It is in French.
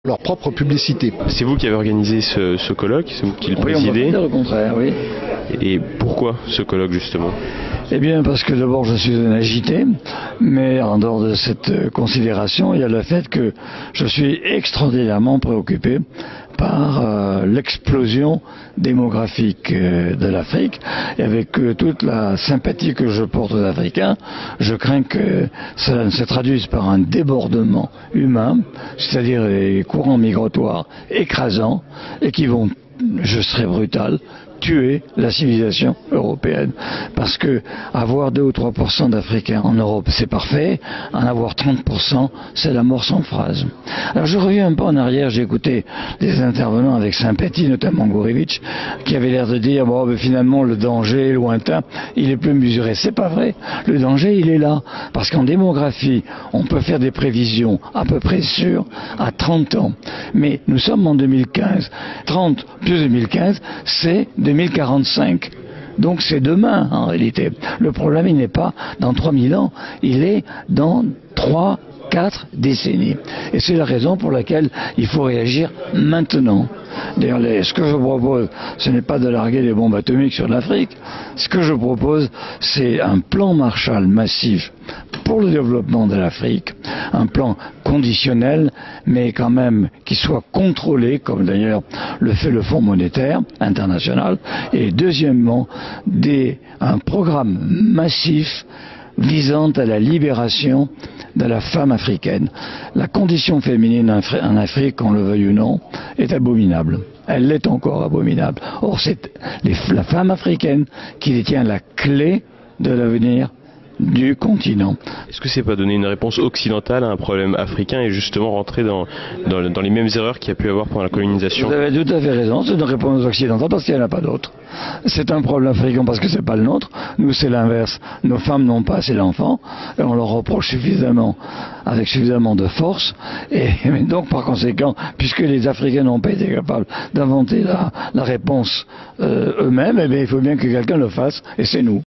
leur propre publicité. C'est vous qui avez organisé ce colloque, c'est vous qui le Oui, on présidez. peut dire le contraire, oui. Et pourquoi ce colloque justement? Eh bien, parce que d'abord, je suis un agité, mais en dehors de cette considération, il y a le fait que je suis extraordinairement préoccupé par l'explosion démographique de l'Afrique. Et avec toute la sympathie que je porte aux Africains, je crains que cela ne se traduise par un débordement humain, c'est-à-dire des courants migratoires écrasants et qui vont, je serai brutal, tuer la civilisation européenne. Parce que avoir 2 ou 3% d'Africains en Europe, c'est parfait. En avoir 30%, c'est la mort sans phrase. Alors je reviens un peu en arrière, j'ai écouté des intervenants avec sympathie, notamment Gourevitch, qui avait l'air de dire, bon, ben, finalement, le danger est lointain, il est plus mesuré. C'est pas vrai. Le danger, il est là. Parce qu'en démographie, on peut faire des prévisions à peu près sûres à 30 ans. Mais nous sommes en 2015. 30 plus 2015, c'est 2045. Donc c'est demain en réalité. Le problème il n'est pas dans 3000 ans, il est dans 3-4 décennies. Et c'est la raison pour laquelle il faut réagir maintenant. D'ailleurs, ce que je propose, ce n'est pas de larguer des bombes atomiques sur l'Afrique. Ce que je propose, c'est un plan Marshall massif pour le développement de l'Afrique, un plan conditionnel, mais quand même qui soit contrôlé, comme d'ailleurs le fait le Fonds monétaire international, et deuxièmement, un programme massif visant à la libération de la femme africaine. La condition féminine en Afrique, qu'on le veuille ou non, est abominable. Elle l'est encore abominable. Or, c'est la femme africaine qui détient la clé de l'avenir du continent. Est-ce que c'est pas donner une réponse occidentale à un problème africain et justement rentrer dans les mêmes erreurs qu'il y a pu avoir pendant la colonisation? Vous avez tout à fait raison, c'est une réponse occidentale parce qu'il n'y en a pas d'autre. C'est un problème africain parce que c'est pas le nôtre. Nous, c'est l'inverse. Nos femmes n'ont pas assez d'enfants et on leur reproche suffisamment, avec suffisamment de force. Et donc, par conséquent, puisque les Africains n'ont pas été capables d'inventer la réponse eux-mêmes, eh bien, il faut bien que quelqu'un le fasse et c'est nous.